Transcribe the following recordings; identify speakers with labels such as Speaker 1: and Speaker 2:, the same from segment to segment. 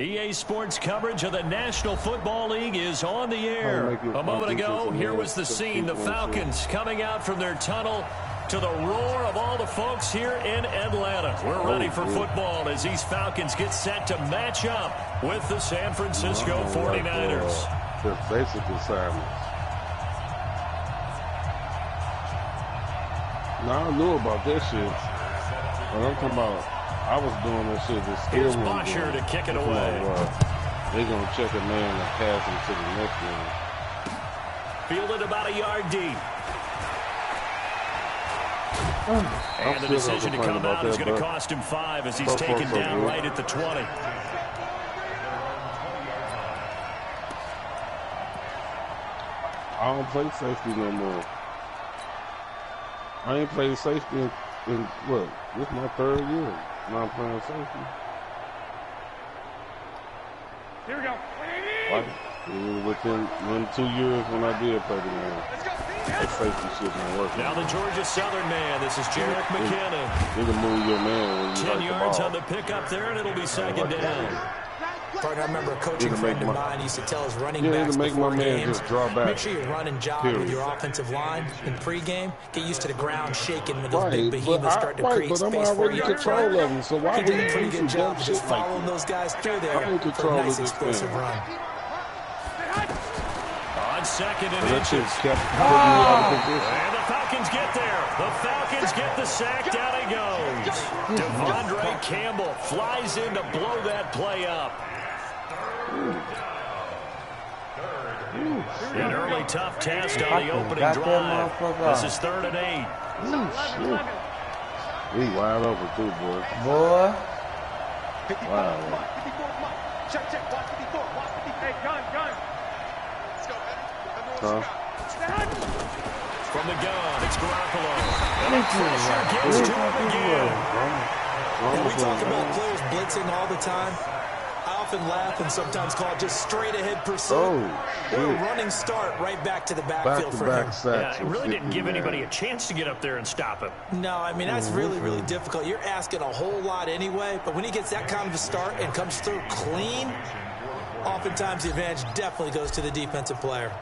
Speaker 1: EA Sports coverage of the National Football League is on the air. A moment ago, here was the scene. The Falcons coming out from their tunnel to the roar of all the folks here in Atlanta. We're ready for football as these Falcons get set to match up with the San Francisco 49ers.
Speaker 2: Just basic assignments. Now, I knew about that shit. But I'm talking about, I was doing that shit.
Speaker 1: Here's Bosher to kick it away.
Speaker 2: They're going to check a man and pass him to the next one.
Speaker 1: Fielded about a yard deep. And the decision to come out is going to cost him 5 as he's taken down right at the 20.
Speaker 2: I don't play safety no more. I ain't played safety in what? This is my 3rd year. Now I'm playing safety.
Speaker 3: Here we go.
Speaker 2: Within 2 years when I did play the game. That safety shit ain't working.
Speaker 1: Now the Georgia Southern man. This is Jerick McKinnon.
Speaker 2: You can move your man when you
Speaker 1: 10 yards on the pickup there, and it'll be second down.
Speaker 4: Partner, I remember a coaching friend of mine used to tell his running backs
Speaker 2: make
Speaker 4: before
Speaker 2: my man
Speaker 4: games,
Speaker 2: just draw back.
Speaker 4: make sure you run and jog with your offensive line in pregame. Get used to the ground shaking when those big behemoths start to create space for you.
Speaker 2: Control of them, so why
Speaker 4: would you do a pretty good job of just following those guys through there for a nice explosive run.
Speaker 1: On second and inches.
Speaker 2: Kept putting me out of position.
Speaker 1: And the Falcons get there. The Falcons get the sack. Down he goes. Devondre Campbell flies in to blow that play up. An early tough test on the opening drive. This is 3rd and 8.
Speaker 2: We wide open too, boy.
Speaker 5: Boy.
Speaker 2: Wow.
Speaker 3: Check, watch 54, watch 54. Hey, gun. Let's go, man.
Speaker 1: From the gun, it's Garoppolo. And the pressure gets to him again.
Speaker 4: We talk about players blitzing all the time. I often laugh and sometimes call it just straight ahead pursuit. Or a running start right back to the backfield for him.
Speaker 1: Yeah, it really didn't give anybody a chance to get up there and stop him.
Speaker 4: No, I mean, that's really difficult. You're asking a whole lot anyway, but when he gets that kind of a start and comes through clean, oftentimes the advantage definitely goes to the defensive player.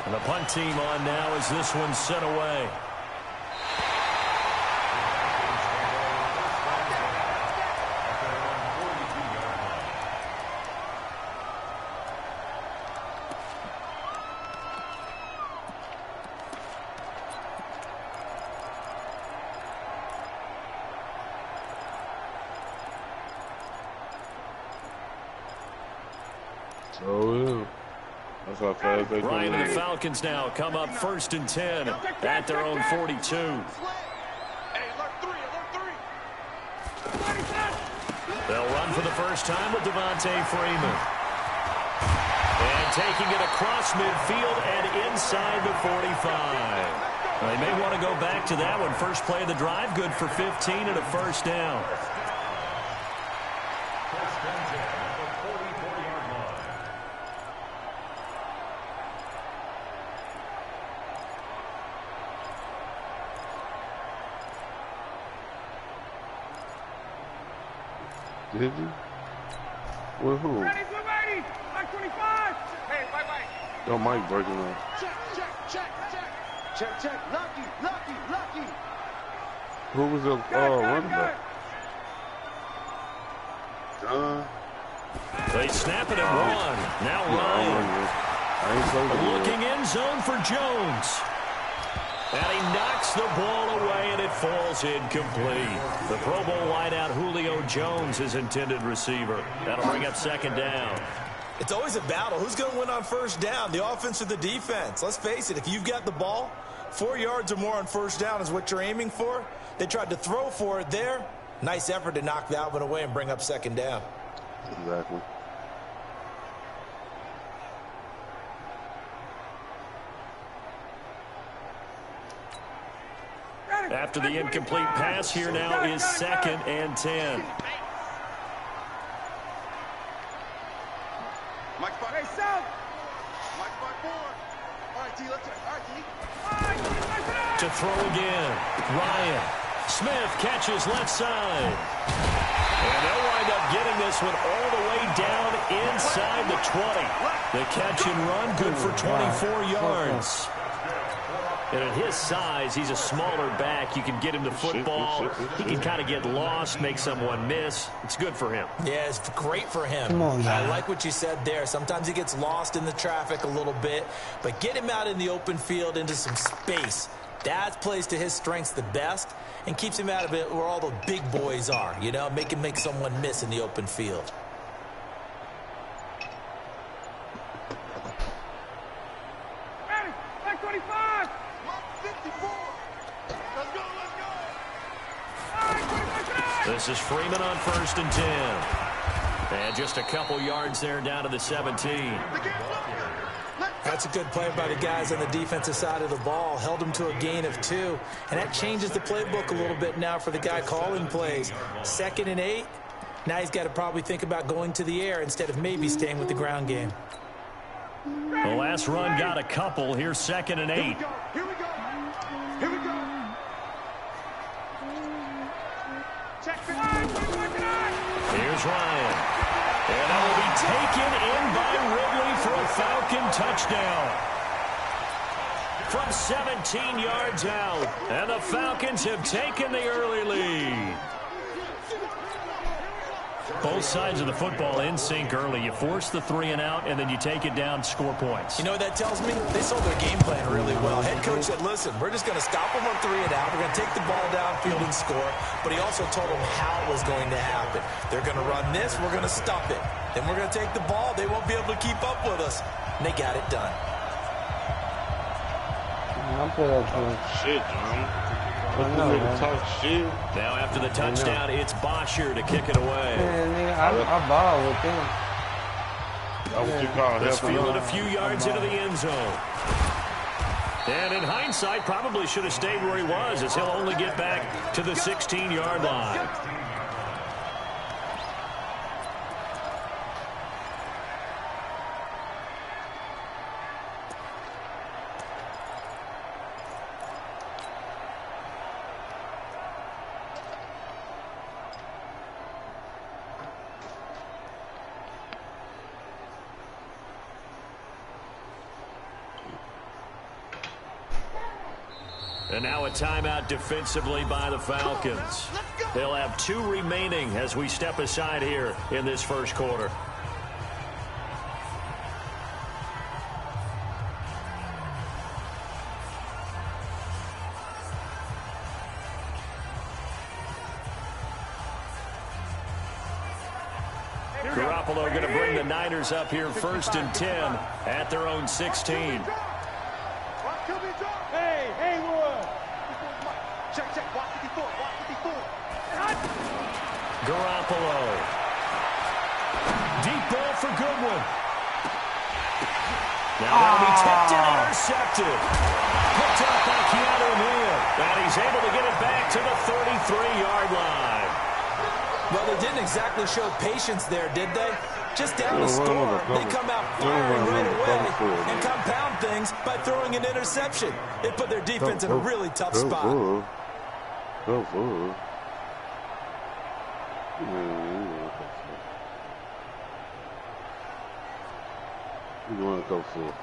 Speaker 1: And the punt team on now as this one's sent away.
Speaker 2: That's how fast they
Speaker 1: Ryan and the Falcons now come up 1st and 10 at their own 42. They'll run for the first time with Devontae Freeman. And taking it across midfield and inside the 45. They may want to go back to that one. First play of the drive, good for 15 and a first down.
Speaker 2: Did you? With who?
Speaker 3: Ready, Mike 25. Hey, wait.
Speaker 2: Yo, Mike breaking up.
Speaker 3: Check. Lucky.
Speaker 2: Who was the running back?
Speaker 1: They snap it at 1. Now Ryan. Looking end zone for Jones. And he knocks the ball away, and it falls incomplete. The Pro Bowl wideout Julio Jones, his intended receiver. That'll bring up 2nd down.
Speaker 4: It's always a battle. Who's going to win on 1st down, the offense or the defense? Let's face it, if you've got the ball, 4 yards or more on 1st down is what you're aiming for. They tried to throw for it there. Nice effort to knock that one away and bring up 2nd down.
Speaker 2: Exactly.
Speaker 1: After the incomplete pass, here now is 2nd and 10.
Speaker 3: Mike 5. Hey, South. Mike 5-4. All right, T, let's check. All right, T.
Speaker 1: To throw again. Ryan. Smith catches left side. And they'll this one all the way down inside the 20. The catch and run, good for 24 yards. And at his size, he's a smaller back. You can get him the football. He can kind of get lost, make someone miss. It's good for him.
Speaker 4: Yeah, it's great for him. I like what you said there. Sometimes he gets lost in the traffic a little bit, but get him out in the open field into some space. That plays to his strengths the best and keeps him out of it where all the big boys are, you know, make him make someone miss in the open field.
Speaker 3: Ready, back 25. 54. Let's go, let's go. All right, 25.
Speaker 1: This is Freeman on 1st and 10. And just a couple yards there down to the 17.
Speaker 4: That's a good play by the guys on the defensive side of the ball. Held him to a gain of 2. And that changes the playbook a little bit now for the guy calling plays. 2nd and 8. Now he's got to probably think about going to the air instead of maybe staying with the ground game.
Speaker 1: The last run got a couple. Here's 2nd and 8.
Speaker 3: Here we go. Here we go. Check the line.
Speaker 1: Here's Ryan. And that will be taken in by Ridley for a Falcon touchdown. From 17 yards out. And the Falcons have taken the early lead. Both sides of the football in sync early. You force the 3 and out, and then you take it down, score points.
Speaker 4: You know what that tells me? They sold their game plan really well. Head coach said, listen, we're just going to stop them on 3 and out. We're going to take the ball downfield and score. But he also told them how it was going to happen. They're going to run this. We're going to stop it. Then we're going to take the ball. They won't be able to keep up with us. And they got it done.
Speaker 2: Shit, John. Talk shit.
Speaker 1: Now after the touchdown, it's Bosher to kick it away.
Speaker 5: I ball with them.
Speaker 2: That's what you call
Speaker 1: This
Speaker 2: helping
Speaker 1: fielded
Speaker 2: out.
Speaker 1: a few yards into the end zone. And in hindsight, probably should have stayed where he was, as he'll only get back to the 16-yard line. And now a timeout defensively by the Falcons. They'll have 2 remaining as we step aside here in this first quarter. Garoppolo going to bring the Niners up here 1st and 10 at their own 16.
Speaker 3: Hey, Haywood. Check, check. Watch 54. Watch 54.
Speaker 1: Garoppolo. Deep ball for Goodwin. Now that'll be tipped and intercepted. Picked up by Keanu Neal. And he's able to get it back to the 33-yard line.
Speaker 4: Well, they didn't exactly show patience there, did they? Just down the score, they come out firing right away and compound things by throwing an interception. They put their defense in a really tough spot.
Speaker 2: You want to go for?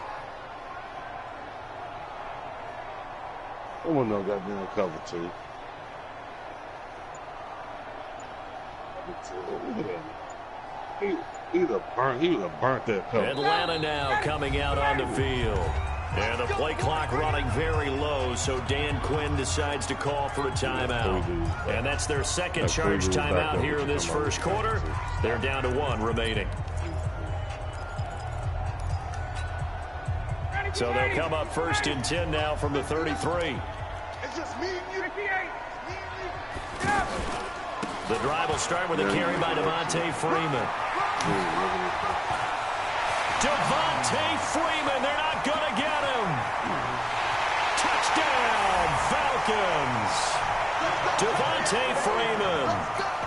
Speaker 2: I want no goddamn cover 2. He would have burnt that cover.
Speaker 1: Atlanta now coming out on the field. And the play clock running very low, so Dan Quinn decides to call for a timeout. And that's their second charge timeout here in this first quarter. They're down to 1 remaining. So they'll come up 1st and 10 now from the 33.
Speaker 3: It's just me and you.
Speaker 1: The drive will start with a carry by Devontae Freeman. Devontae Freeman, they're not going to get him. Touchdown, Falcons. Devontae Freeman,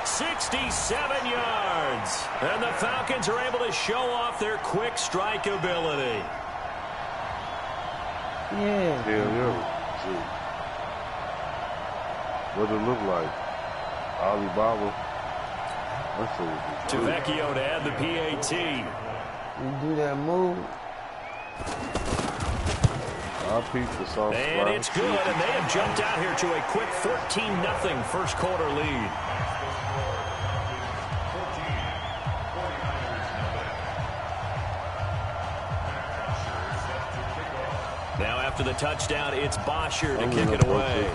Speaker 1: 67 yards. And the Falcons are able to show off their quick strike ability.
Speaker 2: Yeah. What does it look like? Alibaba.
Speaker 1: To Vecchio to add the PAT.
Speaker 5: You do that move.
Speaker 1: And it's good, and they have jumped out here to a quick 14-0 first quarter lead. Now after the touchdown, it's Bosher to kick it away.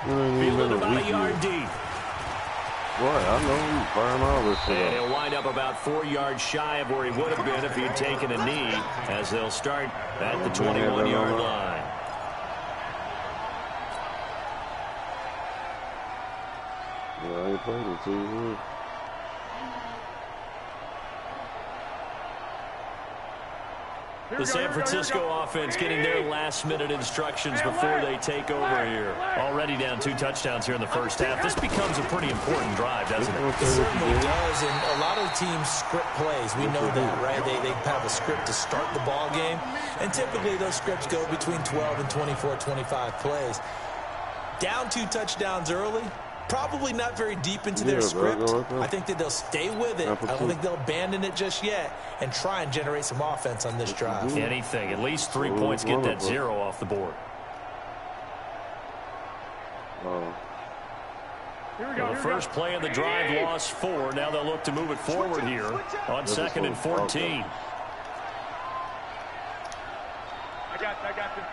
Speaker 1: Fielded about a yard deep.
Speaker 2: Boy, I know he's firing all this shit.
Speaker 1: And he'll wind up about 4 yards shy of where he would have been if he had taken a knee, as they'll start at the 21-yard line.
Speaker 2: Yeah, I ain't played it too.
Speaker 1: The San Francisco offense getting their last-minute instructions before they take over here. Already down 2 touchdowns here in the first half. This becomes a pretty important drive, doesn't it?
Speaker 4: It certainly does, and a lot of the teams script plays. We know that, right? They have a script to start the ball game, and typically those scripts go between 12 and 24, 25 plays. Down 2 touchdowns early, probably not very deep into their script. I think that they'll stay with it. I don't think they'll abandon it just yet and try and generate some offense on this drive.
Speaker 1: Anything. At least 3 points, get that 0 off the board. Well, the first play of the drive lost 4. Now they'll look to move it forward here on 2nd and 14.
Speaker 3: I got you.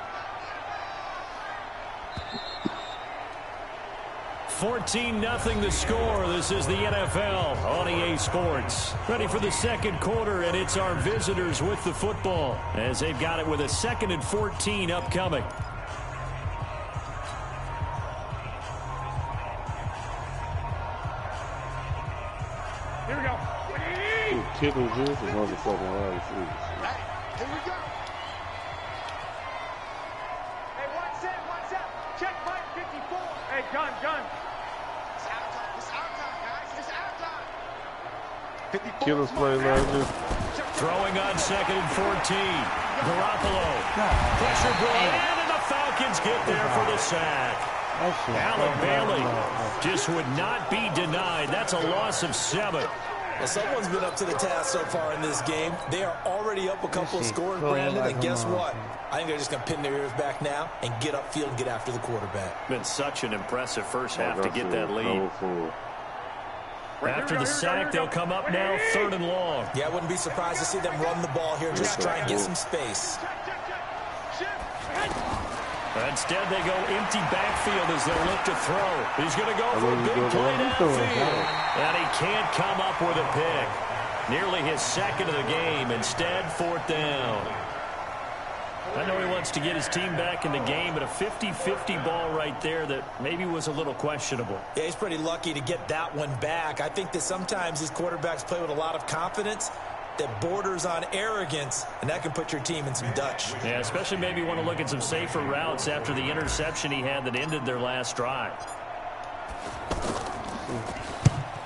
Speaker 1: 14-0 the score. This is the NFL on EA Sports. Ready for the second quarter, and it's our visitors with the football as they've got it with a 2nd and 14 upcoming.
Speaker 3: Here we go.
Speaker 2: Tipping this is motherfucking wide receivers.
Speaker 3: Here we go. Hey, one set. Check Mike 54. Hey, gun. It's our time, guys. It's our time. 54.
Speaker 2: Killers play like this.
Speaker 1: Throwing on 2nd and 14. Garoppolo. Pressure brought in, and the Falcons get there for the sack. Allen Bailey just would not be denied. That's a loss of 7.
Speaker 4: Well, someone's been up to the task so far in this game. They are already up a couple of scores, Brandon, and guess what? I think they're just going to pin their ears back now and get upfield and get after the quarterback.
Speaker 1: Been such an impressive first half to get that lead. After the sack, they'll come up now 3rd and long.
Speaker 4: Yeah, I wouldn't be surprised to see them run the ball here, just try and get some space.
Speaker 1: Instead, they go empty backfield as they look to throw. He's going to go for a big play downfield. And he can't come up with a pick. Nearly his 2nd of the game. Instead, 4th down. I know he wants to get his team back in the game, but a 50-50 ball right there that maybe was a little questionable.
Speaker 4: Yeah, he's pretty lucky to get that one back. I think that sometimes these quarterbacks play with a lot of confidence that borders on arrogance, and that can put your team in some Dutch.
Speaker 1: Yeah, especially maybe want to look at some safer routes after the interception he had that ended their last drive.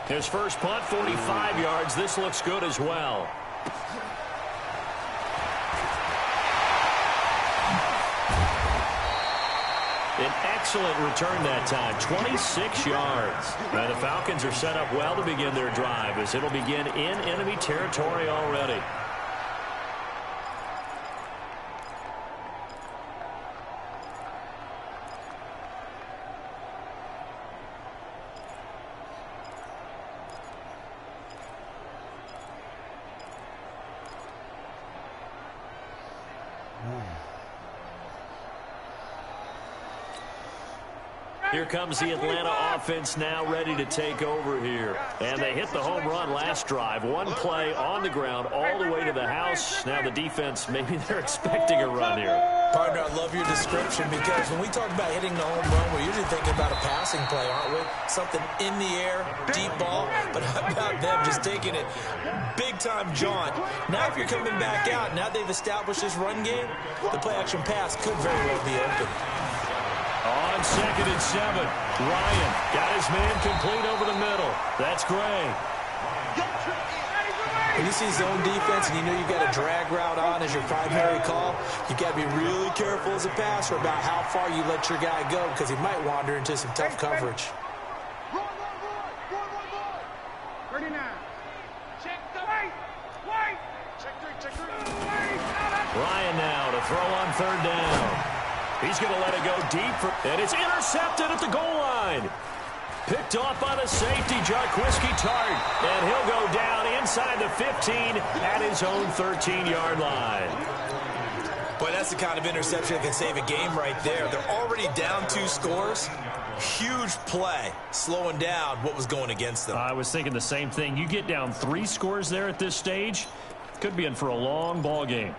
Speaker 1: His first punt, 45 yards. This looks good as well. An excellent return that time, 26 yards. Now the Falcons are set up well to begin their drive as it'll begin in enemy territory already. Here comes the Atlanta offense now ready to take over here. And they hit the home run last drive. One play on the ground all the way to the house. Now the defense, maybe they're expecting a run here.
Speaker 4: Partner, I love your description because when we talk about hitting the home run, we're usually thinking about a passing play, aren't we? Something in the air, deep ball. But how about them just taking it big-time jaunt? Now if you're coming back out, now they've established this run game, the play-action pass could very well be open.
Speaker 1: On 2nd and 7, Ryan got his man complete over the middle. That's Gray.
Speaker 4: When you see zone defense and you know you've got a drag route on as your primary call, you've got to be really careful as a passer about how far you let your guy go because he might wander into some tough coverage.
Speaker 3: 39. Check the wait. Check three.
Speaker 1: Ryan now to throw on third down. He's going to let it go deep, and it's intercepted at the goal line. Picked off by the safety, Jarquiski Tart, and he'll go down inside the 15 at his own 13-yard line.
Speaker 4: Boy, that's the kind of interception that can save a game right there. They're already down 2 scores. Huge play, slowing down what was going against them.
Speaker 1: I was thinking the same thing. You get down 3 scores there at this stage, could be in for a long ball game.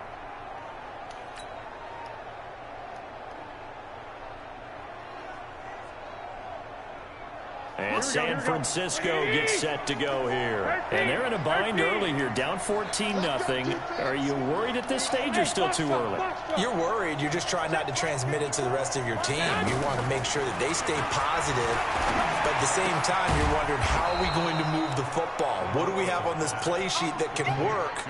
Speaker 1: And San Francisco gets set to go here. And they're in a bind early here, down 14-0. Are you worried at this stage or still too early?
Speaker 4: You're worried. You're just trying not to transmit it to the rest of your team. You want to make sure that they stay positive. But at the same time, you're wondering, how are we going to move the football? What do we have on this play sheet that can work?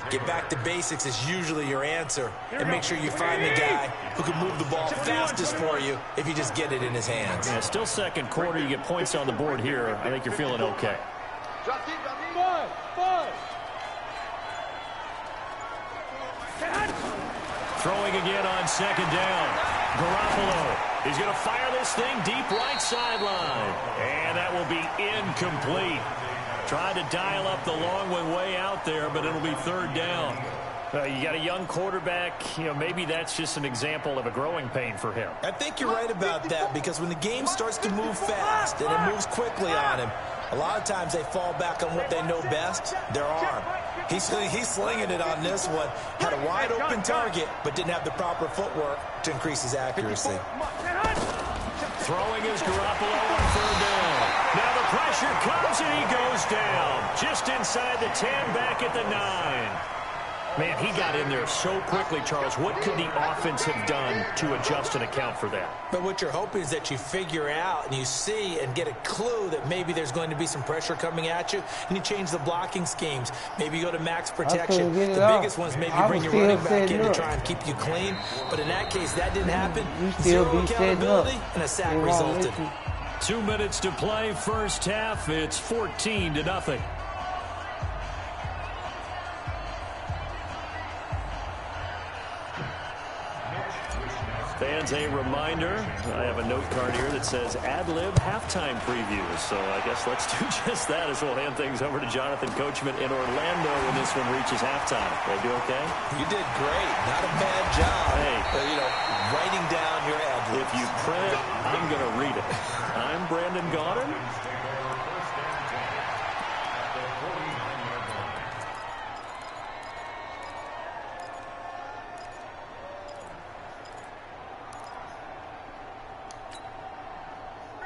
Speaker 4: Get back to basics is usually your answer. And make sure you find the guy who can move the ball fastest for you if you just get it in his hands.
Speaker 1: Yeah, still second quarter. You get points on the board here. I think you're feeling okay. Throwing again on second down. Garoppolo. He's going to fire this thing deep right sideline. And that will be incomplete. Tried to dial up the long one way out there, but it'll be third down. You got a young quarterback. You know, maybe that's just an example of a growing pain for him.
Speaker 4: I think you're right about that, because when the game starts to move fast and it moves quickly on him, a lot of times they fall back on what they know best, their arm. He's slinging it on this one. Had a wide open target, but didn't have the proper footwork to increase his accuracy.
Speaker 1: Throwing is Garoppolo on third down. Now the pressure comes and he goes down. Just inside the 10, back at the 9. Man, he got in there so quickly, Charles. What could the offense have done to adjust and account for that?
Speaker 4: But what you're hoping is that you figure out and you see and get a clue that maybe there's going to be some pressure coming at you, and you change the blocking schemes. Maybe you go to max protection. The biggest ones, maybe bring your running back in to try and keep you clean. But in that case, that didn't happen. Zero accountability, and a sack resulted.
Speaker 1: 2 minutes to play, first half. It's 14-0. Fans, a reminder, I have a note card here that says ad-lib halftime previews. So I guess let's do just that as we'll hand things over to Jonathan Coachman in Orlando when this one reaches halftime. Did I do okay?
Speaker 4: You did great. Not a bad job.
Speaker 1: Hey.
Speaker 4: Writing down your ad-libs.
Speaker 1: If you print it, I'm going to read it. I'm Brandon Gaudin.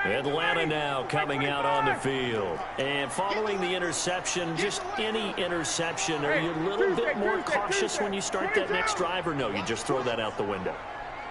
Speaker 1: Atlanta now coming out on the field. And following the interception, just any interception, are you a little bit more cautious when you start that next drive, or no, you just throw that out the window?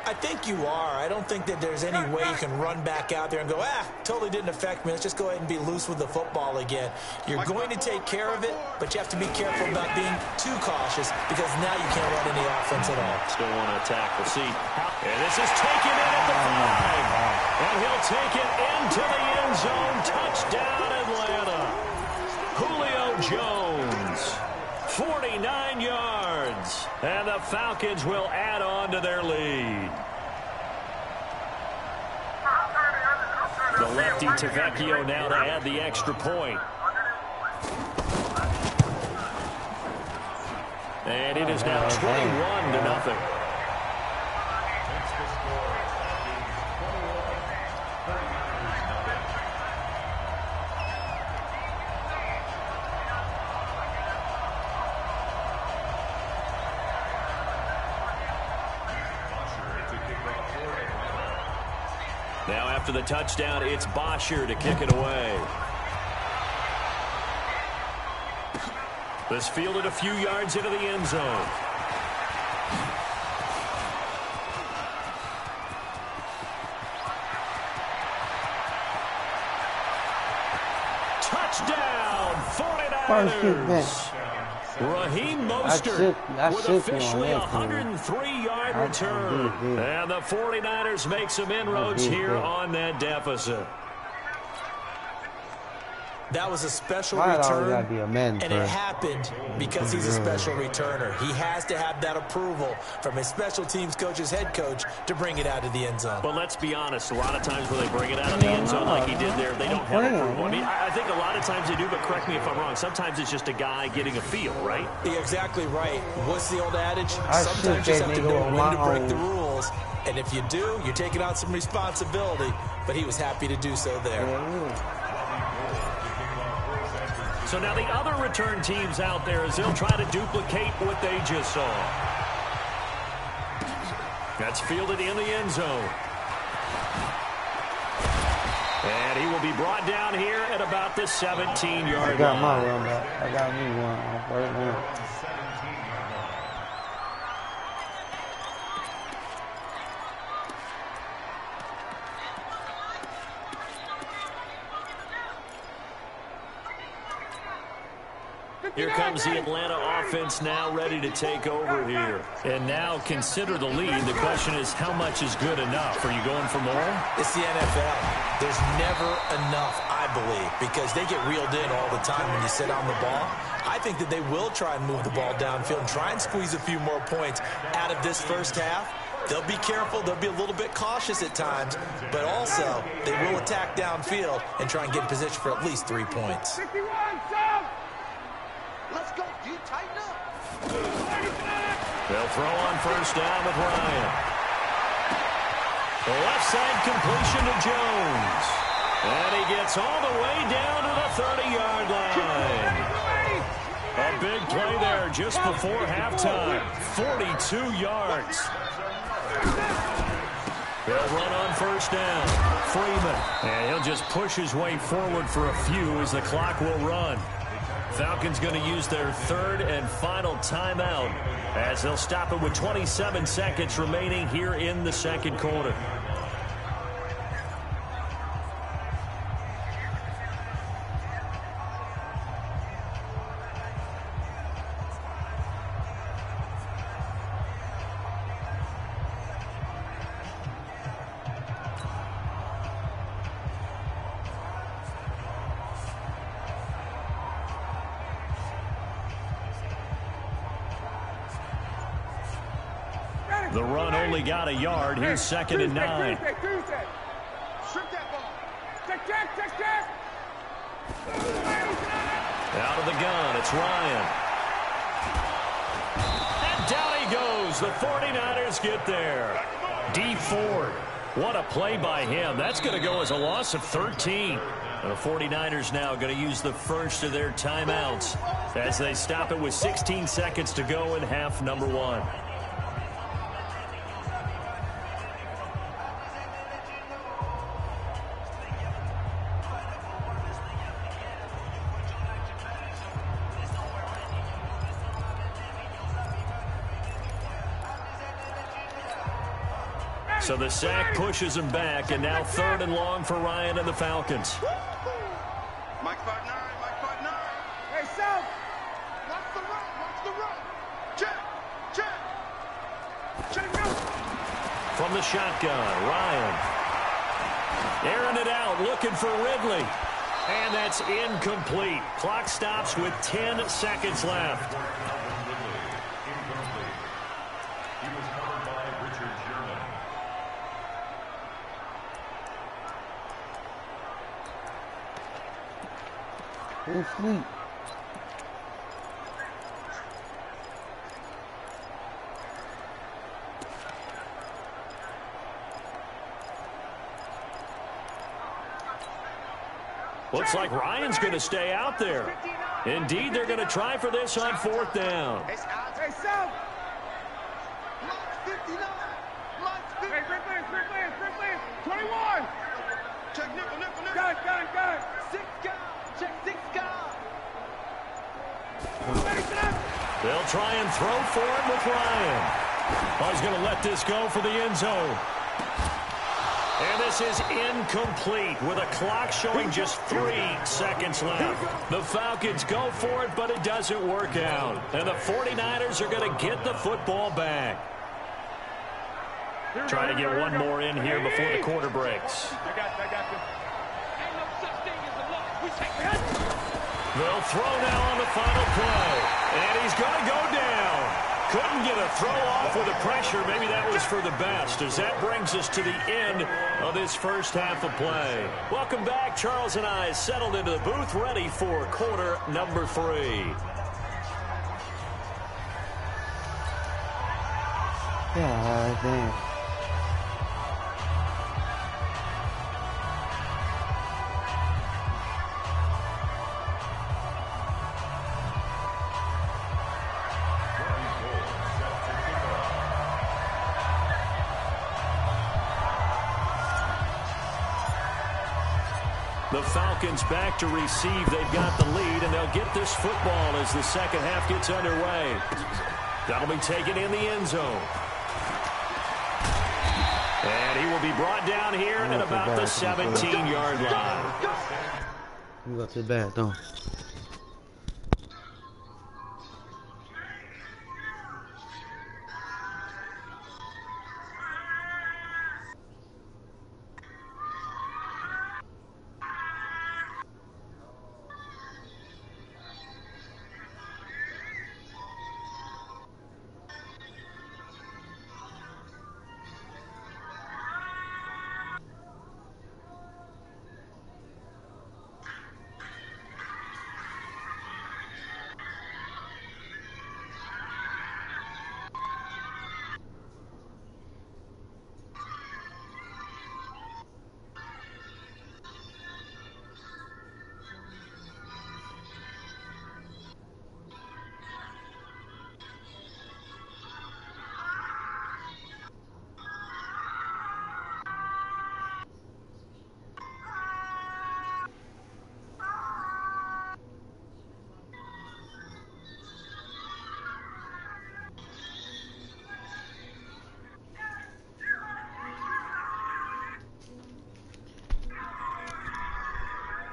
Speaker 4: I think you are. I don't think that there's any way you can run back out there and go, totally didn't affect me. Let's just go ahead and be loose with the football again. You're going to take care of it, but you have to be careful about being too cautious, because now you can't run any offense at all.
Speaker 1: Still want to attack. We'll see. And this is taken in at the 5. And he'll take it into the end zone. Touchdown, Atlanta. Julio Jones. 49 yards. And the Falcons will add on to their lead. The lefty Tavecchio now to add the extra point. And it is now 21-0. Now after the touchdown, it's Bosher to kick it away. This fielded a few yards into the end zone. Touchdown, 49ers. Raheem Mostert with officially a 103-yard return. And the 49ers make some inroads here on that deficit.
Speaker 4: That was a special return,
Speaker 5: be a man,
Speaker 4: and it happened because he's a special returner. He has to have that approval from his special teams coach's head coach to bring it out of the end zone.
Speaker 1: But let's be honest, a lot of times when they bring it out of the end zone like he did there, they don't have approval. I mean, I think a lot of times they do, but correct me if I'm wrong. Sometimes it's just a guy getting a feel, right?
Speaker 4: You're exactly right. What's the old adage? Sometimes you just have to know when to break the rules. And if you do, you're taking on some responsibility. But he was happy to do so there.
Speaker 1: So now the other return teams out there as they'll try to duplicate what they just saw. That's fielded in the end zone. And he will be brought down here at about the 17-yard line.
Speaker 5: I got my run back. I got me one on first down.
Speaker 1: Here comes the Atlanta offense now ready to take over here. And now consider the lead. The question is, how much is good enough? Are you going for more?
Speaker 4: It's the NFL. There's never enough, I believe, because they get reeled in all the time when you sit on the ball. I think that they will try and move the ball downfield and try and squeeze a few more points out of this first half. They'll be careful. They'll be a little bit cautious at times, but also they will attack downfield and try and get in position for at least 3 points.
Speaker 3: 51, let's go. You tighten up.
Speaker 1: They'll throw on first down with Ryan. The left side completion to Jones. And he gets all the way down to the 30-yard line. A big play there just before halftime. 42 yards. They'll run on first down. Freeman. And he'll just push his way forward for a few as the clock will run. Falcons going to use their third and final timeout as they'll stop it with 27 seconds remaining here in the second quarter. The run only got a yard. Here's second and 9.
Speaker 3: Strip that ball. Check.
Speaker 1: Out of the gun, it's Ryan. And down he goes. The 49ers get there. D Ford. What a play by him. That's going to go as a loss of 13. And the 49ers now going to use the first of their timeouts as they stop it with 16 seconds to go in half number 1. So the sack pushes him back, and now third and long for Ryan and the Falcons.
Speaker 3: Mike 5-9. Hey, South. Watch the run. Check.
Speaker 1: From the shotgun, Ryan. Airing it out, looking for Ridley. And that's incomplete. Clock stops with 10 seconds left.
Speaker 5: Who's asleep?
Speaker 1: Looks like Ryan's going to stay out there. Indeed, they're going to try for this on fourth down.
Speaker 3: Hey, South. Lock 59. Hey, Rick Lance. 21. Check nickel. Gun. 6 guard. Check 6 guard.
Speaker 1: They'll try and throw for it with Ryan. He's going to let this go for the end zone. And this is incomplete with a clock showing just 3 seconds left. The Falcons go for it, but it doesn't work out. And the 49ers are going to get the football back. Try to get one more in here before the quarter breaks.
Speaker 3: I got this. Ain't no such thing as a loss. We take that.
Speaker 1: They'll throw now on the final play. And he's going to go down. Couldn't get a throw off with the pressure. Maybe that was for the best, as that brings us to the end of this first half of play. Welcome back. Charles and I settled into the booth, ready for quarter number 3.
Speaker 5: Yeah, damn.
Speaker 1: The Falcons back to receive. They've got the lead, and they'll get this football as the second half gets underway. That'll be taken in the end zone. And he will be brought down here at about the 17-yard line.
Speaker 5: We go to the bathroom.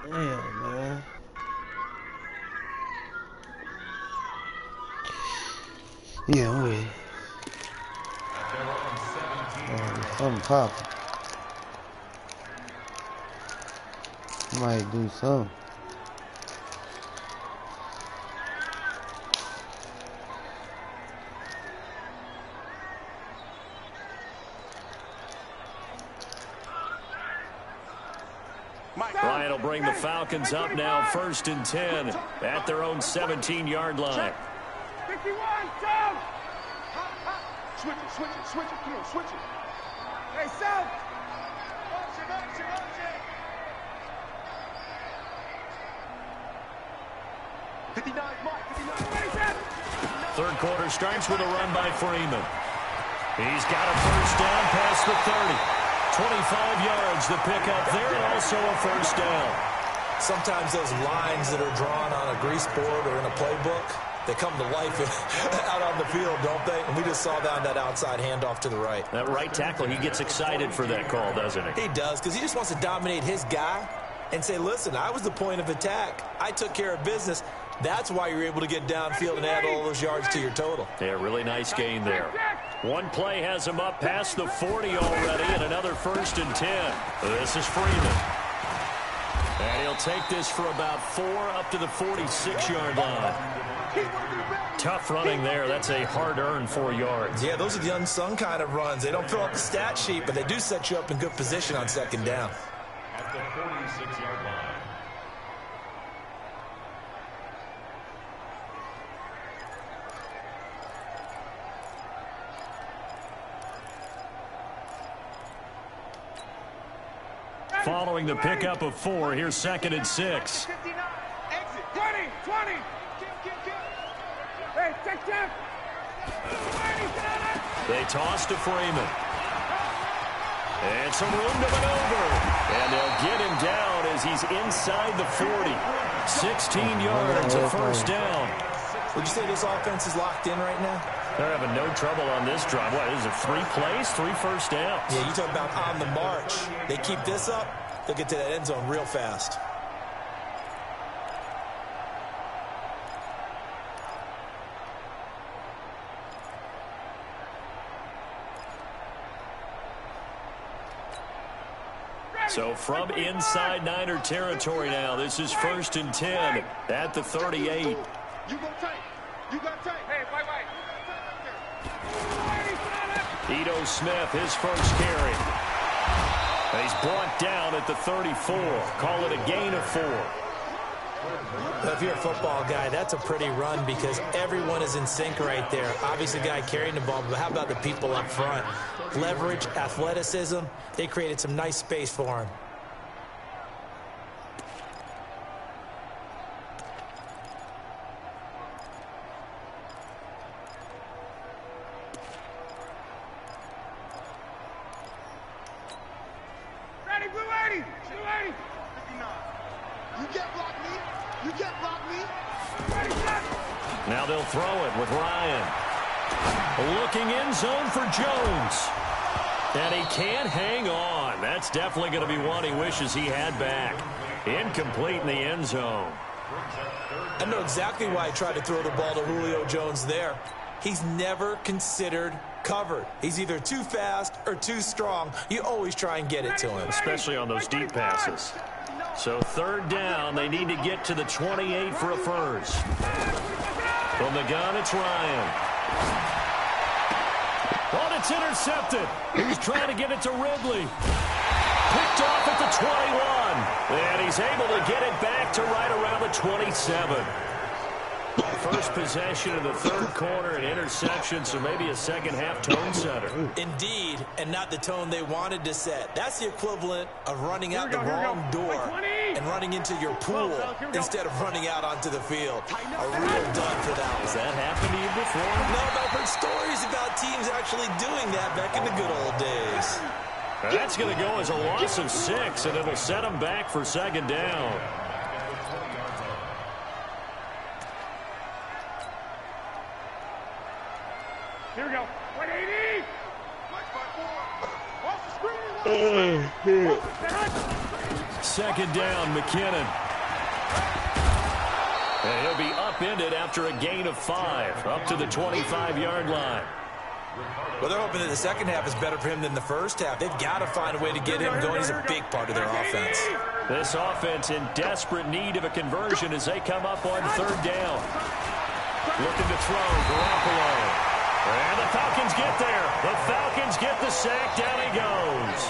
Speaker 5: Damn, man. Yeah, wait. Something popping. Might do something.
Speaker 1: Ryan will bring the Falcons up now, 1st and 10 at their own 17-yard line.
Speaker 3: 51, down! Switch it, come on, switch it. Hey, South! Option. 59, Mike, 59.
Speaker 1: Third quarter starts with a run by Freeman. He's got a first down past the 30. 25 yards the pickup there, and also a first down.
Speaker 4: Sometimes those lines that are drawn on a grease board or in a playbook, they come to life out on the field, don't they? And we just saw that outside handoff to the right.
Speaker 1: That right tackle, he gets excited for that call, doesn't he?
Speaker 4: He does, because he just wants to dominate his guy and say, listen, I was the point of attack. I took care of business. That's why you're able to get downfield and add all those yards to your total.
Speaker 1: Yeah, really nice gain there. One play has him up past the 40 already, and another 1st and 10. This is Freeman. And he'll take this for about 4 up to the 46-yard line. Tough running there. That's a hard-earned 4 yards.
Speaker 4: Yeah, those are the unsung kind of runs. They don't fill up the stat sheet, but they do set you up in good position on second down.
Speaker 1: At the 46-yard line. Following the pickup of 4, here's 2nd and 6.
Speaker 3: 59, exit, 20. Hey, check.
Speaker 1: They toss to Freeman. And some room to maneuver. And they'll get him down as he's inside the 40. 16 yards, a first down.
Speaker 4: Would you say this offense is locked in right now?
Speaker 1: They're having no trouble on this drive. What, is it 3 plays, 3 first downs?
Speaker 4: Yeah, you talk about on the march. They keep this up, they'll get to that end zone real fast.
Speaker 1: So from inside Niner territory now, this is 1st and 10 at the 38.
Speaker 3: You go tight. You got tight. Hey, wait.
Speaker 1: Ito Smith, his first carry. And he's brought down at the 34. Call it a gain of 4.
Speaker 4: Well, if you're a football guy, that's a pretty run because everyone is in sync right there. Obviously, the guy carrying the ball, but how about the people up front? Leverage, athleticism, they created some nice space for him.
Speaker 3: Ready, blue 80. Blue 80. 59. You can't block me. You can't block me. Ready, set.
Speaker 1: Now they'll throw it with Ryan. Looking in zone for Jones. And he can't hang on. That's definitely going to be one he wishes he had back. Incomplete in the end zone.
Speaker 4: I know exactly why I tried to throw the ball to Julio Jones there. He's never considered covered. He's either too fast or too strong. You always try and get it to him.
Speaker 1: Especially on those deep passes. So 3rd down, they need to get to the 28 for a first. From the gun, it's Ryan. Oh, it's intercepted. He's trying to get it to Ridley. Picked off at the 21. And he's able to get it back to right around the 27. First possession of the 3rd quarter, an interception, so maybe a second-half tone setter.
Speaker 4: Indeed, and not the tone they wanted to set. That's the equivalent of running out the wrong door and running into your pool instead of running out onto the field. A real dud for that one.
Speaker 1: Has that happened to you before?
Speaker 4: No, but I've heard stories about teams actually doing that back in the good old days.
Speaker 1: That's going to go as a loss of 6, and it'll set them back for 2nd down.
Speaker 3: Here we go. 180. Off the screen.
Speaker 1: 2nd down, McKinnon. And he'll be upended after a gain of 5, up to the 25-yard line.
Speaker 4: Well, they're hoping that the second half is better for him than the first half. They've got to find a way to get him going. He's a big part of their offense.
Speaker 1: This offense in desperate need of a conversion as they come up on 3rd down. Looking to throw, Garoppolo. And the Falcons get there. The Falcons get the sack. Down he goes.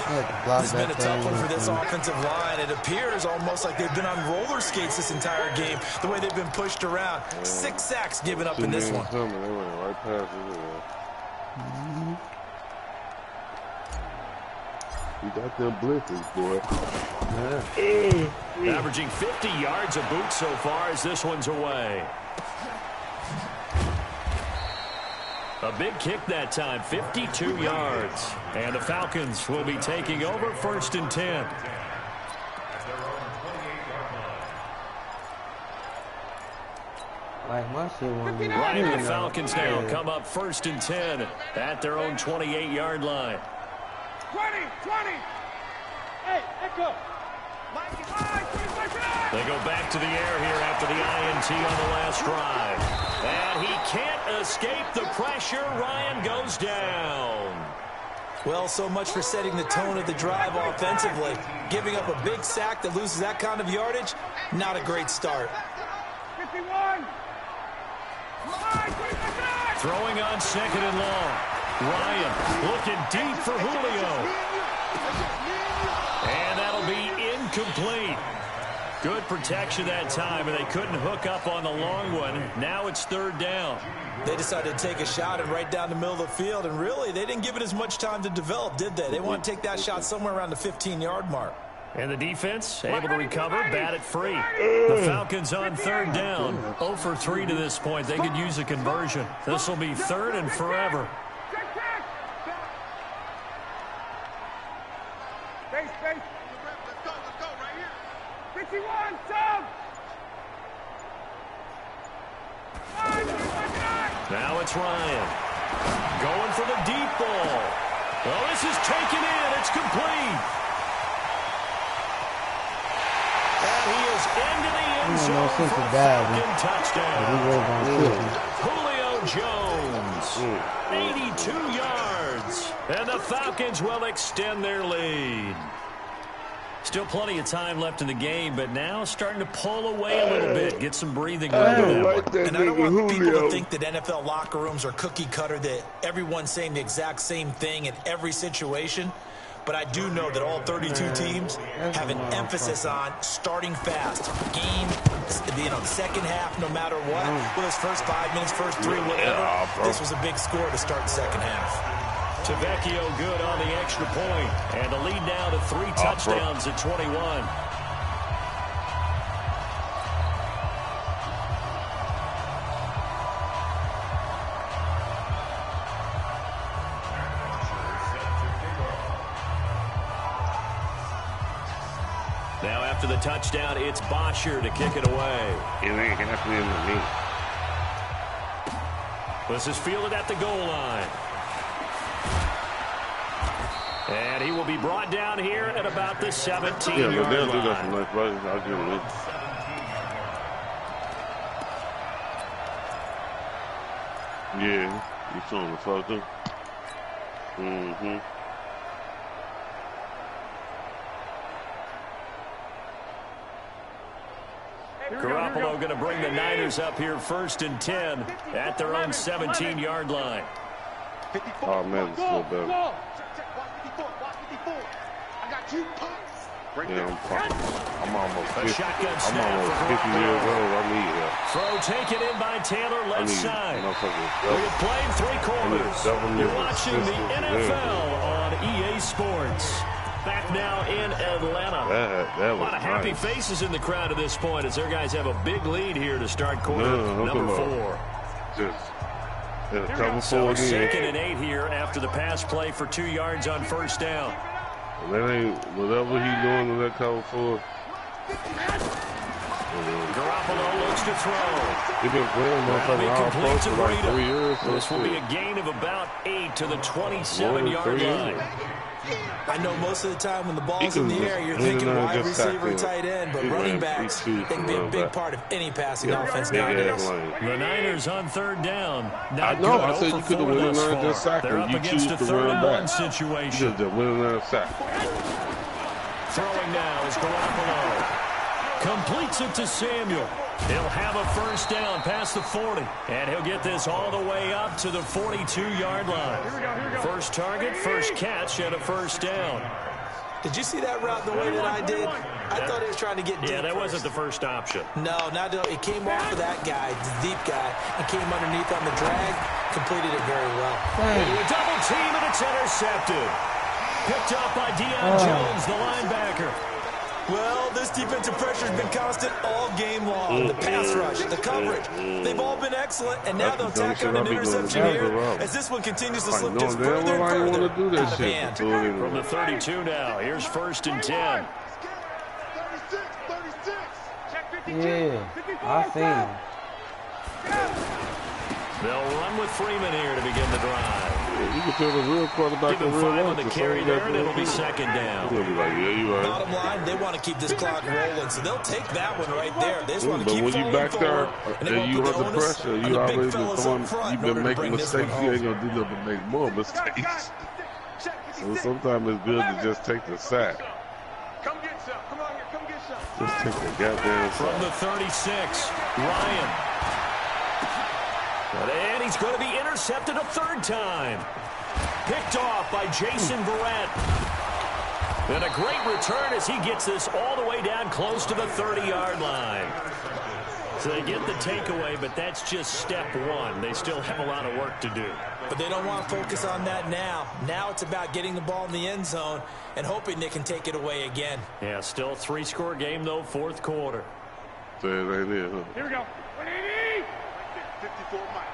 Speaker 4: This has been a tough one for this offensive line. It appears almost like they've been on roller skates this entire game, the way they've been pushed around. 6 sacks given up in this one.
Speaker 2: They went right past it. You got them blitzes, boy. Yeah.
Speaker 1: Averaging 50 yards a boot so far as this one's away. A big kick that time, 52 yards. And the Falcons will be taking over 1st and 10. Right, the Falcons now come up 1st and 10 at their own 28-yard line.
Speaker 3: 20. Hey, Echo.
Speaker 1: They go back to the air here after the INT on the last drive. And he can't escape the pressure. Ryan goes down.
Speaker 4: Well, so much for setting the tone of the drive offensively. Giving up a big sack that loses that kind of yardage, not a great start.
Speaker 3: 51.
Speaker 1: Throwing on 2nd and long. Ryan looking deep for Julio. And that'll be incomplete. Good protection that time, and they couldn't hook up on the long one. Now it's 3rd down.
Speaker 4: They decided to take a shot and right down the middle of the field, and really, they didn't give it as much time to develop, did they? They want to take that shot somewhere around the 15-yard mark.
Speaker 1: And the defense able to recover, bat it free. The Falcons on 3rd down. 0 for 3 to this point. They could use a conversion. This will be 3rd and forever.
Speaker 3: Space. Let's go right here. 51, sub.
Speaker 1: Now it's Ryan. Going for the deep ball. Well, this is taken in. It's complete. And he is into the end zone for a Falcon touchdown. Julio Jones, 82 yards. And the Falcons will extend their lead. Still plenty of time left in the game, but now starting to pull away a little bit, get some breathing room.
Speaker 4: And I don't want people to think that NFL locker rooms are cookie cutter, that everyone's saying the exact same thing in every situation. But I do know that all 32 teams have an emphasis on starting fast. Game, the second half, no matter what. Whether it's first 5 minutes, first 3, whatever. This was a big score to start the second half.
Speaker 1: Tavecchio good on the extra point, and the lead now to 3 touchdowns at 21. Now after the touchdown, it's Bosher to kick it away.
Speaker 2: It ain't happening to me.
Speaker 1: This is fielded at the goal line. And he will be brought down here at about the 17-yard line.
Speaker 2: They'll do that for nice plays. I'll give it. Yeah, you saw him the photo.
Speaker 1: Garoppolo going to bring the Niners up here 1st and 10 at their own 17-yard line.
Speaker 2: Oh, man, it's still better. Yeah, I'm almost 50. I'm almost 50 years old. I need help.
Speaker 1: Throw taken in by Taylor, left side. We have played 3 quarters. You're watching the NFL on EA Sports. Back now in Atlanta.
Speaker 2: That was
Speaker 1: a lot of happy faces in the crowd at this point as their guys have a big lead here to start quarter number 4.
Speaker 2: Just cover 4 again.
Speaker 1: 2nd and 8 here after the pass play for 2 yards on 1st down.
Speaker 2: That ain't whatever he's doing to that cover 4.
Speaker 1: Garoppolo looks to throw.
Speaker 2: He's been playing motherfucking all pro for like 3 years.
Speaker 1: This will be a gain of about 8 to the 27-yard line.
Speaker 4: I know most of the time when the ball's in the air, you're thinking wide receiver, tight end, but running backs, they can be a big part of any passing offense nowadays.
Speaker 1: The Niners on 3rd down.
Speaker 2: I know, I said you could have went in there and just sacked him. You choose to run back.
Speaker 1: Situation.
Speaker 2: You just went in there and sacked him.
Speaker 1: Throwing now is Garoppolo. Completes it to Samuel. He'll have a 1st down past the 40. And he'll get this all the way up to the 42-yard line. First target, first catch, and a 1st down.
Speaker 4: Did you see that route the way that I did? I thought he was trying to get deep.
Speaker 1: Yeah, that wasn't the first option.
Speaker 4: No, it came off of that guy, the deep guy, and came underneath on the drag. Completed it very well.
Speaker 1: A double team, and it's intercepted. Picked up by Deion Jones, the linebacker.
Speaker 4: Well, this defensive pressure has been constant all game long. The pass rush, the coverage, they've all been excellent, and now they'll tack on an interception here as this one continues to slip just further and further out of hand.
Speaker 1: From the 32 now, here's 1st and 10.
Speaker 3: 36.
Speaker 5: Yeah, I seen him.
Speaker 1: They'll run with Freeman here to begin the drive.
Speaker 2: You can tell the real quarterback
Speaker 1: Give him 5 on the carry there, and it'll be 2nd down.
Speaker 2: He'll be like, yeah, you right.
Speaker 4: Bottom line, they want to keep this clock rolling, so they'll take that one right there. They just want to keep
Speaker 2: when you back there and you under
Speaker 4: the
Speaker 2: pressure, you already been throwing, you've been making mistakes. You ain't gonna do nothing but make more mistakes. So sometimes it's good to just take the sack.
Speaker 3: Come get some. Come on here. Come get some.
Speaker 2: Just take the goddamn sack.
Speaker 1: From the 36, Ryan. And he's going to be intercepted a 3rd time. Picked off by Jason Verrett. And a great return as he gets this all the way down close to the 30-yard line. So they get the takeaway, but that's just step 1. They still have a lot of work to do.
Speaker 4: But they don't want to focus on that now. Now it's about getting the ball in the end zone and hoping they can take it away again.
Speaker 1: Yeah, still 3-score game, though, 4th quarter.
Speaker 2: So it ain't it, huh?
Speaker 3: Here we go. 54 miles.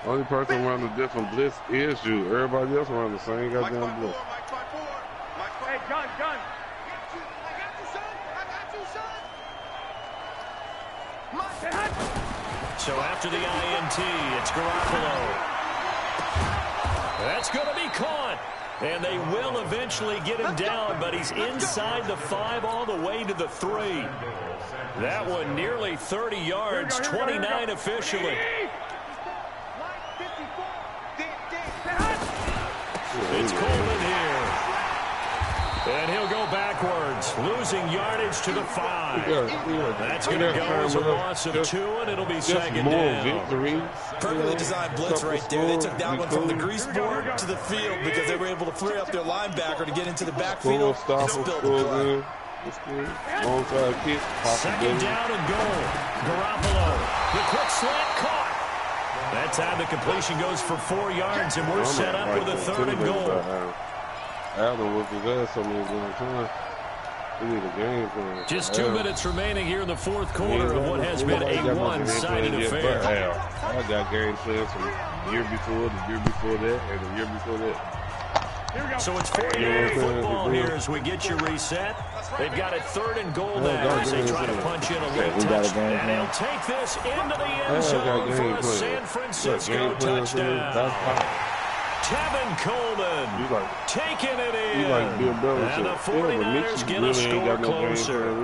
Speaker 2: Only person around the different blitz is you. Everybody else around the same goddamn blitz.
Speaker 3: Hey, gun. I got you, son.
Speaker 1: So after the INT, it's Garoppolo. That's going to be caught. And they will eventually get him down, but he's inside the 5 all the way to the 3. That one nearly 30 yards, 29 officially. It's Coleman here. And he'll go backwards, losing yardage to the 5. That's going to go as a loss of 2, and it'll be second down.
Speaker 4: Perfectly designed blitz right there. They took that one from the grease board to the field because they were able to free up their linebacker to get into the backfield and spill the play.
Speaker 2: Onside kick.
Speaker 1: Second down and goal. Garoppolo, the quick slant caught. That time the completion goes for 4 yards, and we're set up with a 3rd and goal.
Speaker 2: Allen was his ass so many times. We need a game plan.
Speaker 1: Just 2 minutes remaining here in the 4th quarter of what has been a one-sided affair.
Speaker 2: I got game plans from the year before, the year before that, and the year before that.
Speaker 1: So it's 49 football here as we get you reset. They've got a 3rd and goal now as they try to punch in a late touchdown. And they'll take this into the end zone for a San Francisco touchdown. Tevin Coleman taking it in. And the 49ers get a score closer.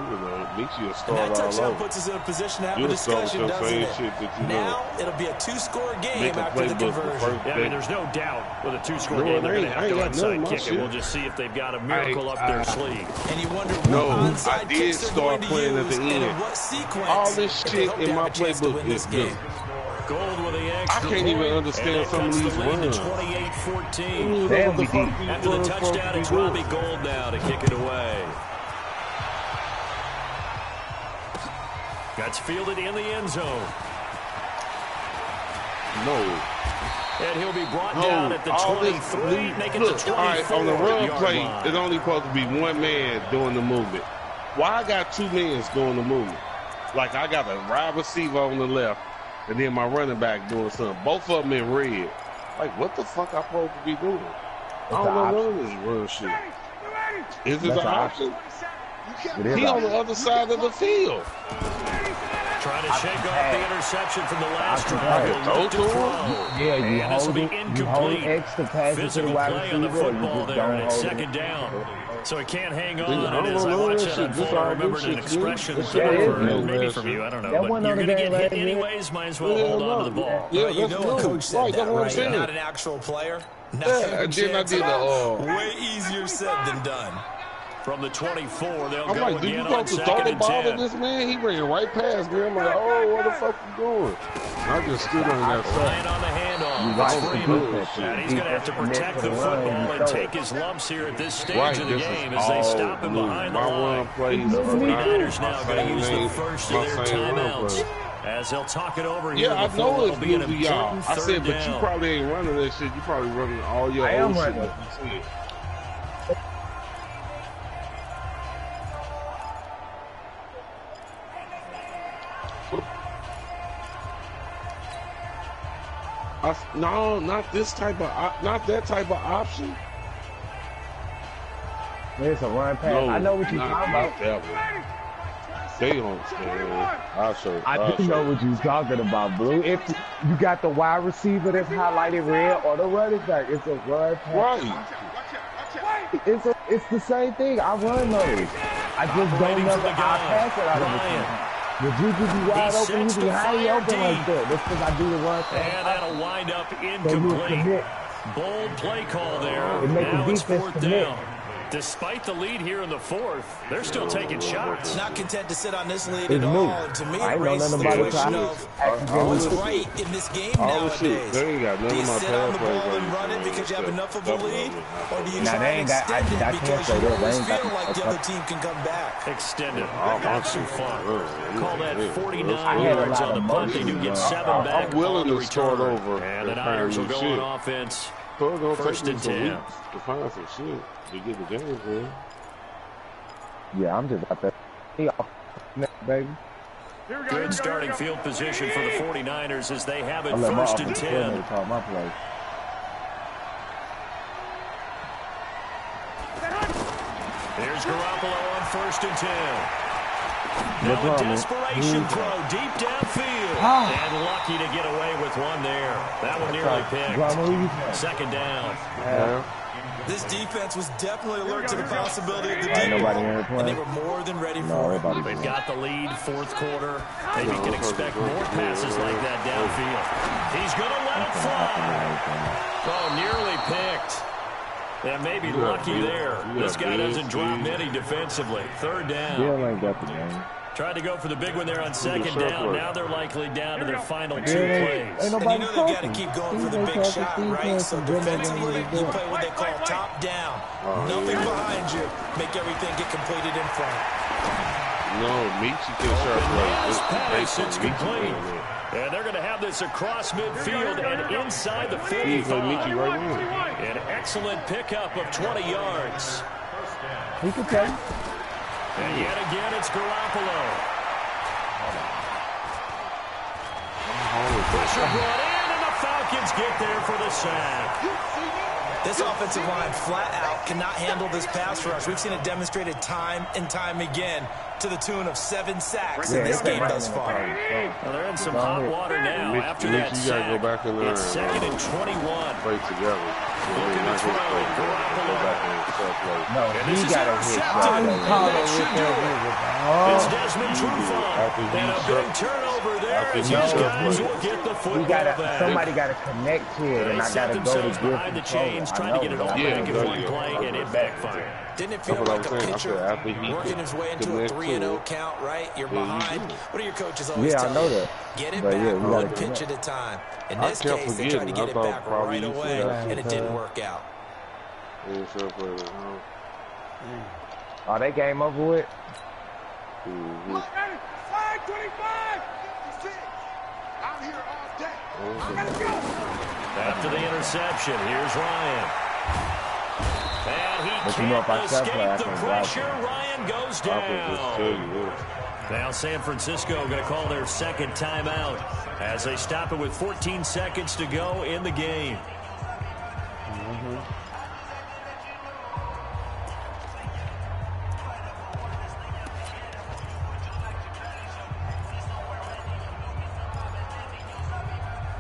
Speaker 4: That touchdown puts us in a position to have a discussion, doesn't it? Now it'll be a 2-score game after the conversion.
Speaker 1: Yeah, I mean, there's no doubt with a 2-score game they're going to have to onside kick it. We'll just see if they've got a miracle up their sleeve.
Speaker 4: And you wonder what onside kicks they're going to use and in what sequence.
Speaker 2: All this shit in my playbook is good.
Speaker 1: Gold with the extra
Speaker 2: I can't even understand some of these runs.
Speaker 1: 28-14. After the touchdown, it's Robbie Gould now to kick it away. That's fielded in the end zone.
Speaker 2: No.
Speaker 1: And he'll be brought down at the 23, making the 24.
Speaker 2: All right, on the run play, it's only supposed to be 1 man doing the movement. Why I got 2 men doing the movement? Like I got a wide receiver on the left, and then my running back doing something. Both of them in red. Like, what the fuck I supposed to be doing? I don't know none of this run shit. Is it an option? He on the other side of the field.
Speaker 1: Trying to shake off the interception from the last drive.
Speaker 5: Yeah, you hold X to pass it to the
Speaker 1: Physical
Speaker 5: wide
Speaker 1: play on the
Speaker 5: receiver.
Speaker 1: football there, and it's second down. So it can't hang on, and as I watch that unfold, I remembered an expression maybe from you, I don't know, but you're going to get hit anyways, might as well hold on to the ball.
Speaker 4: Yeah, you know what coach said that, right? You're not an actual player.
Speaker 2: Yeah, then I did
Speaker 4: way easier said than done.
Speaker 1: From the 24, they'll
Speaker 2: I'm
Speaker 1: go
Speaker 2: like, do you
Speaker 1: again on
Speaker 2: supposed to throw
Speaker 1: second
Speaker 2: the
Speaker 1: and
Speaker 2: ball
Speaker 1: 10.
Speaker 2: to this man? He ran right past me. I'm like, oh, what the fuck you doing? I just stood on that
Speaker 1: Ryan
Speaker 2: side.
Speaker 1: on the handoff. And he's going to have to protect the football and take his lumps here at this stage of the game as they stop him behind the line. The 49ers now going to use the first of their timeouts. As they'll talk it over here.
Speaker 2: Yeah, I know it's new to y'all. I said, but you probably ain't running that shit. You probably running all your old shit. No, not this type of, not that type of option.
Speaker 5: There's a run pass. No, I know what you're talking about.
Speaker 2: That one. They don't.
Speaker 5: I do know what you're talking about, Blue. If you got the wide receiver that's highlighted red or the running back, it's a run pass.
Speaker 2: Right.
Speaker 5: It's the same thing. I run those. I just don't know the pass it out of the Would you just be wide open? You be high open like that. That's because I do the run pass.
Speaker 1: And that'll wind up incomplete. Bold play call there. Now it's 4th down. Despite the lead here in the 4th, they're still taking shots.
Speaker 4: Not content to sit on this lead at all. And to me, it raises the question of what's right in this game nowadays. Do you sit on the ball and run it because you have enough of a lead? Or do you try and extend it because you always feel like the other team can come back?
Speaker 1: Extend it. Have some fun. Call that 49 yards on the punt. They do get 7 back.
Speaker 2: I'm willing to start over.
Speaker 1: And the Niners will go on offense. 1st and 10.
Speaker 2: To find some shit. To get the game, man.
Speaker 5: Yeah, I'm just out there. Baby.
Speaker 1: Good starting field position for the 49ers as they have it 1st and 10. There's Garoppolo on 1st and 10. Now a desperation throw deep downfield. And lucky to get away with one there. That one nearly picked. 2nd down.
Speaker 4: This defense was definitely alert to the possibility of the deep ball, and they were more than ready for it.
Speaker 1: They've got the lead, 4th quarter. Maybe you can expect more passes like that downfield. He's going to let it fly. Oh, nearly picked. And maybe lucky there. This guy doesn't drop many defensively. Third down.
Speaker 5: Yeah, like that, man.
Speaker 1: Tried to go for the big one there on second down. Now they're likely down to their final 2 plays.
Speaker 4: And you know they've got to keep going for the big shot, right? So defensively, you play what they call top down. Nothing behind you. Make everything get completed in front.
Speaker 2: No, Michi can sharp play.
Speaker 1: It's complete. And they're going to have this across midfield and inside the 45. An excellent pickup of 20 yards.
Speaker 5: He can take.
Speaker 1: And yet again, it's Garoppolo. Pressure brought in, and the Falcons get there for the sack.
Speaker 4: This offensive line flat out cannot handle this pass rush. We've seen it demonstrated time and time again to the tune of 7 sacks in this game thus far.
Speaker 1: Well, they're in some hot water now. After that sack,
Speaker 2: go back in there
Speaker 1: it's 2nd and 21.
Speaker 2: Play together.
Speaker 1: Looking to throw, Garoppolo.
Speaker 5: No, he got a hit.
Speaker 1: It's Desmond Trufant. And a big turnover there as these guys will get the football back.
Speaker 5: Somebody got to connect to it, and I got to go to
Speaker 1: behind the chains, trying to get it all back in one play, and it backfired.
Speaker 4: Didn't it feel like a pitcher working his way into a 3-0 count, right? You're behind. What do your coaches always tell you?
Speaker 5: Yeah, I know that.
Speaker 4: Get it back one pitch at a time. In this case, they tried to get it back right away, and it didn't work out.
Speaker 5: Oh, they game over with?
Speaker 3: Flag 25! I'm here all day. I gotta go!
Speaker 1: After the interception, here's Ryan. And he can't escape the pressure. Ryan goes down. Now San Francisco going to call their second timeout as they stop it with 14 seconds to go in the game.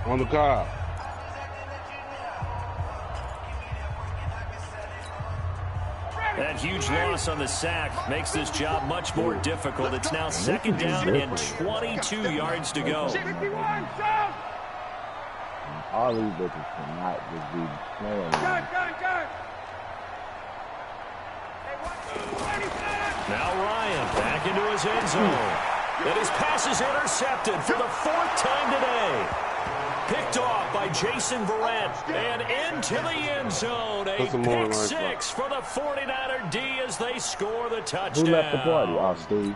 Speaker 2: On the car.
Speaker 1: That huge loss on the sack makes this job much more difficult. It's now 2nd down and 22 yards to go.
Speaker 5: All these bitches cannot just be playing.
Speaker 1: Now Ryan back into his end zone. And his pass is intercepted for the 4th time today. Picked off by Jason Verrett and into the end zone. A pick 6 for the 49er D as they score the touchdown.
Speaker 5: Who left the party? Oh, Steve.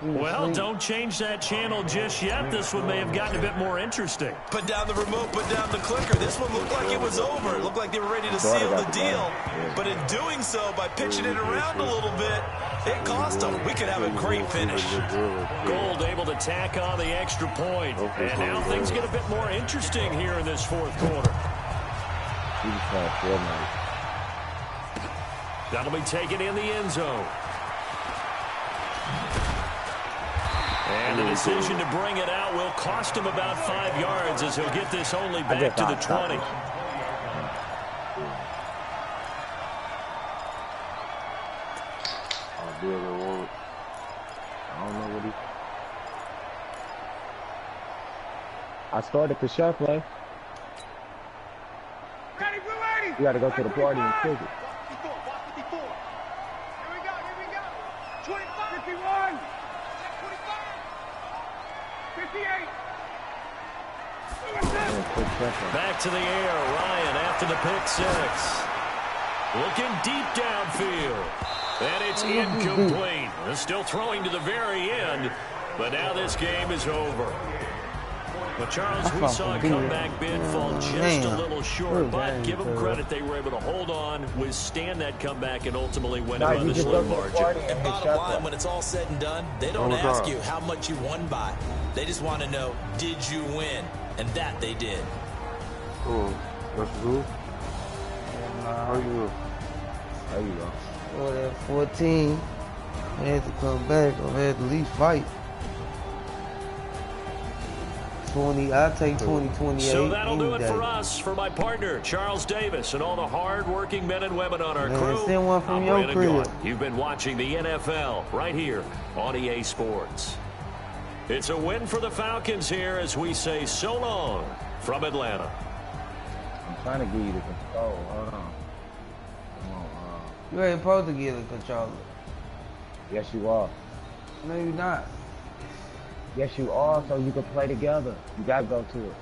Speaker 1: Well, don't change that channel just yet. This one may have gotten a bit more interesting.
Speaker 4: Put down the remote, put down the clicker. This one looked like it was over. It looked like they were ready to seal the deal. But in doing so, by pitching it around a little bit, it cost them. We could have a great finish.
Speaker 1: Gold able to tack on the extra point. And now things get a bit more interesting here in this 4th quarter. That'll be taken in the end zone. And the decision to bring it out will cost him about 5 yards as he'll get this only back to the 20.
Speaker 2: I don't know what he...
Speaker 5: I started the shot play. You got to go to the party and kick it.
Speaker 3: 54. Here we go. 25, 51. 58.
Speaker 1: Back to the air, Ryan after the pick 6. Looking deep downfield. And it's incomplete. They're still throwing to the very end, but now this game is over. Well, Charles, we saw a comeback bid fall just a little short, but give them credit. They were able to hold on, withstand that comeback, and ultimately win it by the slim margin.
Speaker 4: And bottom line, when it's all said and done, they don't ask you how much you won by. They just want to know, did you win? And that they did.
Speaker 2: Oh, that's good. How you go?
Speaker 6: Well, at 14, I had to come back or had to at least fight. 20, I'll take 20, 28.
Speaker 1: So that'll do it for us. For my partner, Charles Davis, and all the hard-working men and women on our crew,
Speaker 6: send one from your crib.
Speaker 1: You've been watching the NFL right here on EA Sports. It's a win for the Falcons here as we say so long from Atlanta.
Speaker 5: trying to give you the control. Hold on.
Speaker 6: You ain't supposed to give the controller.
Speaker 5: Yes, you are.
Speaker 6: No, you're not.
Speaker 5: Yes, you are, so you can play together. You gotta go to it.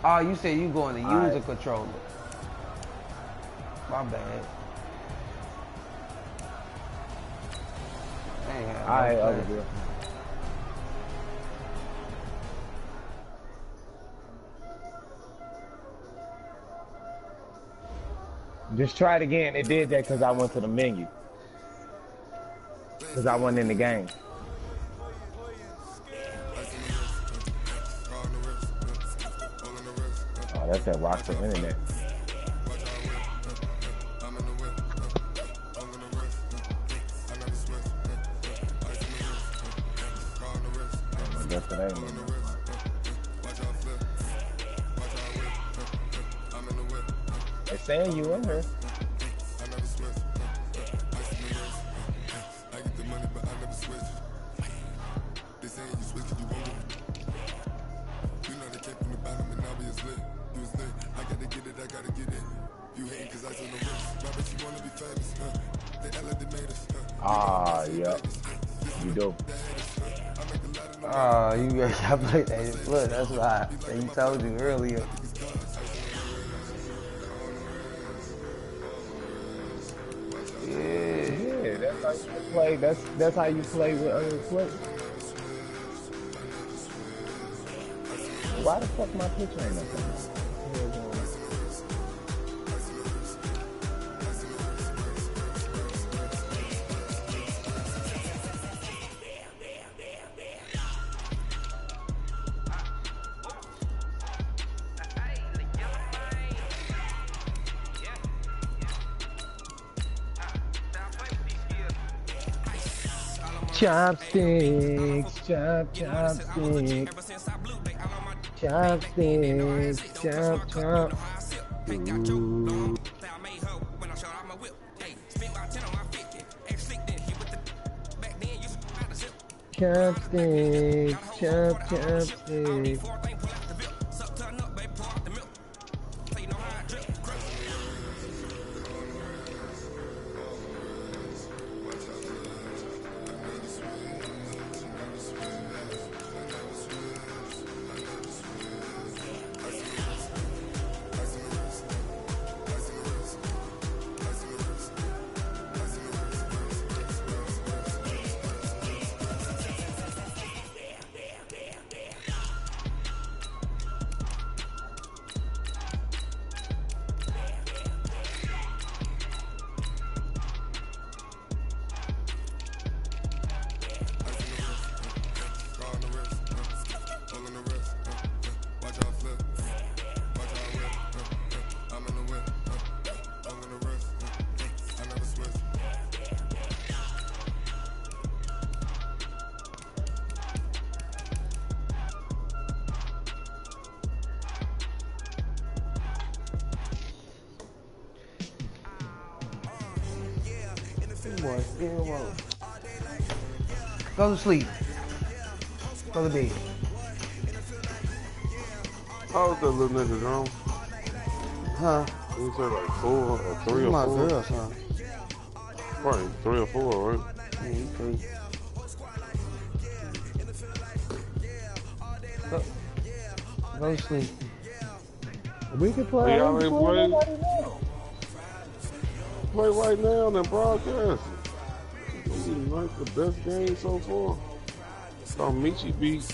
Speaker 6: Oh, you said you going to use a controller. My bad.
Speaker 5: Alright, over here. Just try it again. It did that because I went to the menu. Because I wasn't in the game. Oh, that's that rock for internet. That's what I mean. They're saying you in here. Ah, yeah. You do.
Speaker 6: Oh, you got to play that. Look, that's why. He told you earlier.
Speaker 5: Yeah, that's how you play. That's how you play with other players. Why the fuck my picture ain't up there? Chopsticks, chopsticks, chopsticks, chop. Ooh. Chopsticks, chopsticks.
Speaker 6: Go to sleep. Go to bed.
Speaker 2: How old that little nigga gone?
Speaker 6: Huh?
Speaker 2: You said like 4 or 3 or 4?
Speaker 6: My girl, son.
Speaker 2: Probably 3 or 4, right?
Speaker 6: Yeah, you 3. Go to sleep.
Speaker 5: We can play.
Speaker 2: Y'all ain't play. Play right now and then broadcast. Like the best game so far. Michi beat